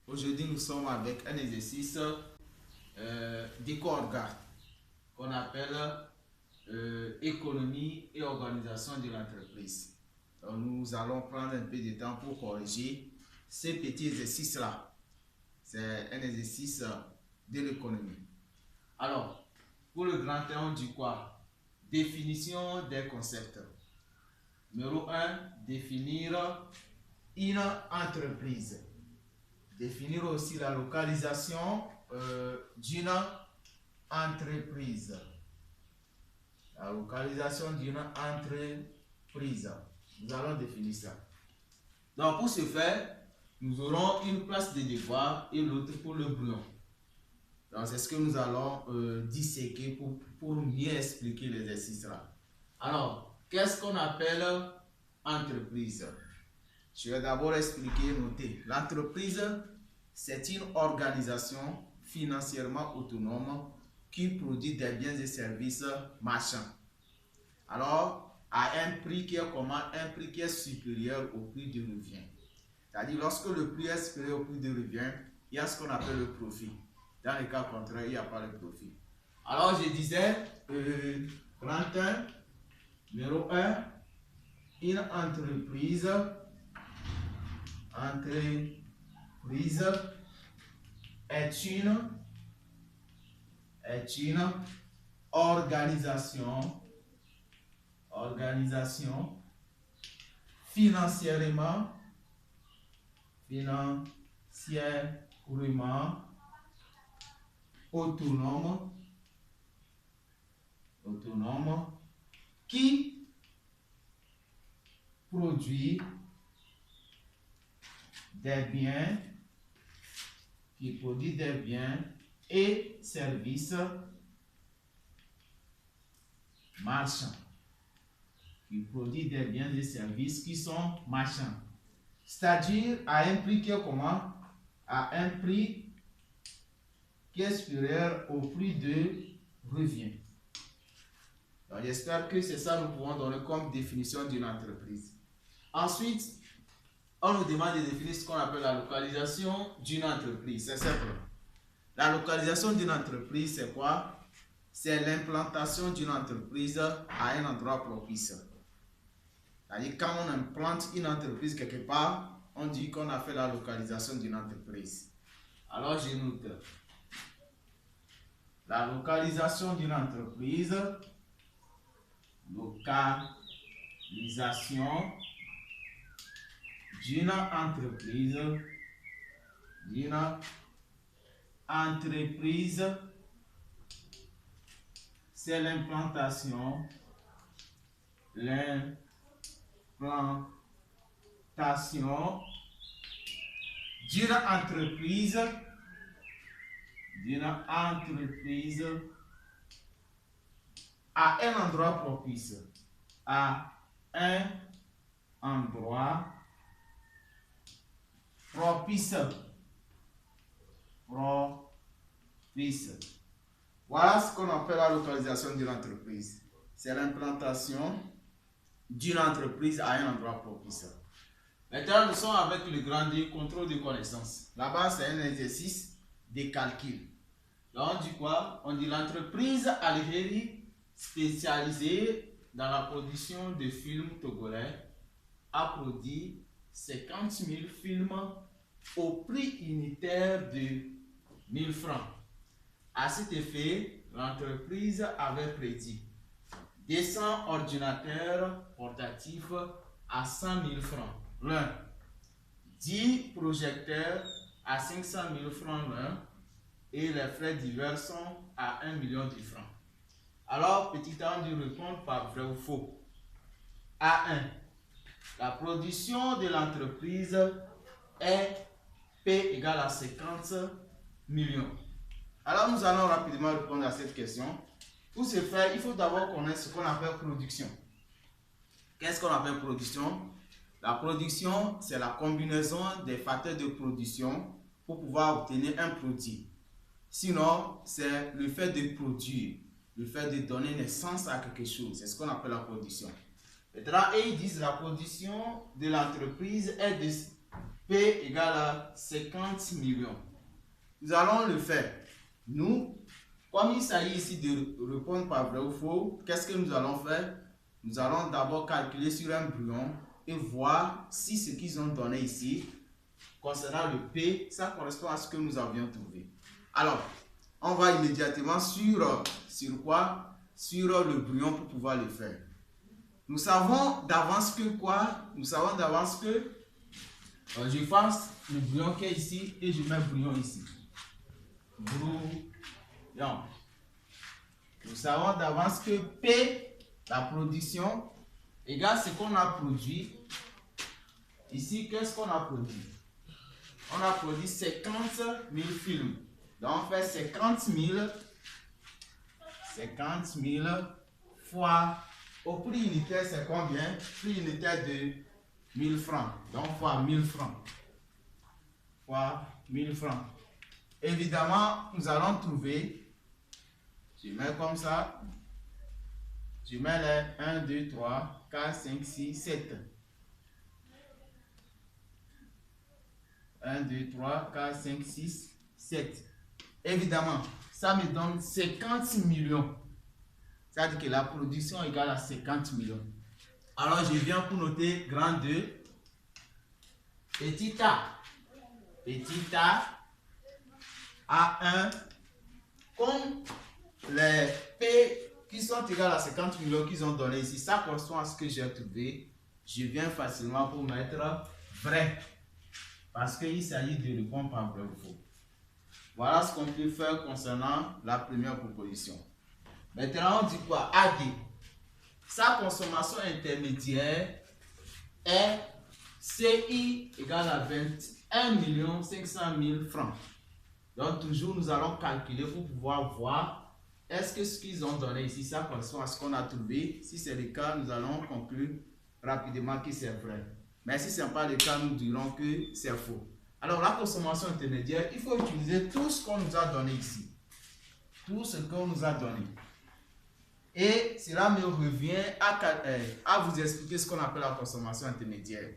Aujourd'hui, nous sommes avec un exercice d'éco-orga qu'on appelle économie et organisation de l'entreprise. Nous allons prendre un peu de temps pour corriger ces petits exercices-là. C'est un exercice de l'économie. Alors, pour le grand 1, on dit quoi? Définition des concepts. Numéro 1, définir une entreprise. Définir aussi la localisation d'une entreprise. La localisation d'une entreprise. Nous allons définir ça. Donc, pour ce faire, nous aurons une place de devoir et l'autre pour le brouillon. Donc, c'est ce que nous allons disséquer pour mieux expliquer l'exercice là. Alors, qu'est-ce qu'on appelle entreprise? Je vais d'abord expliquer et noter. L'entreprise, c'est une organisation financièrement autonome qui produit des biens et services marchands. Alors, à un prix qui est comment? Un prix qui est supérieur au prix de revient. C'est-à-dire, lorsque le prix est supérieur au prix de revient, il y a ce qu'on appelle le profit. Dans le cas contraire, il n'y a pas de profit. Alors, je disais, 31, numéro 1, une entreprise est une organisation financièrement autonome qui produit des biens et services marchands. Qui produit des biens et services qui sont marchands. C'est-à-dire à un prix qui est comment? À un prix qui est supérieur au prix de revient. Donc j'espère que c'est ça que nous pouvons donner comme définition d'une entreprise. Ensuite, on nous demande de définir ce qu'on appelle la localisation d'une entreprise. C'est simple. La localisation d'une entreprise, c'est quoi? C'est l'implantation d'une entreprise à un endroit propice. C'est-à-dire, quand on implante une entreprise quelque part, on dit qu'on a fait la localisation d'une entreprise. Alors, je note. La localisation d'une entreprise. C'est l'implantation d'une entreprise à un endroit propice. Voilà ce qu'on appelle la localisation d'une entreprise. C'est l'implantation d'une entreprise à un endroit propice. Maintenant, nous sommes avec le grand D, contrôle de connaissance. Là-bas, c'est un exercice de calcul. Là, on dit quoi? On dit l'entreprise Algérie spécialisée dans la production de films togolais a produit 50 000 films au prix unitaire de 1000 francs. À cet effet, l'entreprise avait prédit 200 ordinateurs portatifs à 100 000 francs l'un, 10 projecteurs à 500 000 francs l'un, et les frais divers sont à 1 million de francs. Alors, petit a, on dit répondre par vrai ou faux. A1. La production de l'entreprise est P égale à 50 millions. Alors, nous allons rapidement répondre à cette question. Pour ce faire, il faut d'abord connaître ce qu'on appelle production. Qu'est-ce qu'on appelle production? La production, c'est la combinaison des facteurs de production pour pouvoir obtenir un produit. Sinon, c'est le fait de produire, le fait de donner naissance à quelque chose. C'est ce qu'on appelle la production. Maintenant, ils disent la production de l'entreprise est de P égale à 50 millions. Nous allons le faire. Nous, comme il s'agit ici de répondre par vrai ou faux, qu'est-ce que nous allons faire? Nous allons d'abord calculer sur un brouillon et voir si ce qu'ils ont donné ici, concernant le P, ça correspond à ce que nous avions trouvé. Alors, on va immédiatement sur quoi? Sur le brouillon pour pouvoir le faire. Nous savons d'avance que quoi? Nous savons d'avance que je fasse le brouillon qui est ici et je mets le brouillon ici. Brouillon. Nous savons d'avance que P, la production, égale ce qu'on a produit. Ici, qu'est-ce qu'on a produit? On a produit 50 000 films. Donc, on fait 50 000 fois, au prix unitaire, c'est combien? Prix unitaire de 1000 francs. Donc, fois 1000 francs. Fois 1000 francs. Évidemment, nous allons trouver, je mets comme ça, je mets les 1, 2, 3, 4, 5, 6, 7. 1, 2, 3, 4, 5, 6, 7. Évidemment, ça me donne 50 millions. C'est-à-dire que la production est égale à 50 millions. Alors, je viens pour noter grand 2. Petit a. Petit a. A1. Comme les P qui sont égales à 50 millions qu'ils ont donné ici, ça correspond à ce que j'ai trouvé. Je viens facilement pour mettre vrai. Parce qu'il s'agit de répondre par vrai ou faux. Voilà ce qu'on peut faire concernant la première proposition. Maintenant, on dit quoi? AD. Sa consommation intermédiaire est CI égale à 21 500 000 francs. Donc, toujours, nous allons calculer pour pouvoir voir est-ce que ce qu'ils ont donné ici, ça correspond à ce qu'on a trouvé. Si c'est le cas, nous allons conclure rapidement que c'est vrai. Mais si ce n'est pas le cas, nous dirons que c'est faux. Alors, la consommation intermédiaire, il faut utiliser tout ce qu'on nous a donné ici. Tout ce qu'on nous a donné. Et cela me revient à vous expliquer ce qu'on appelle la consommation intermédiaire.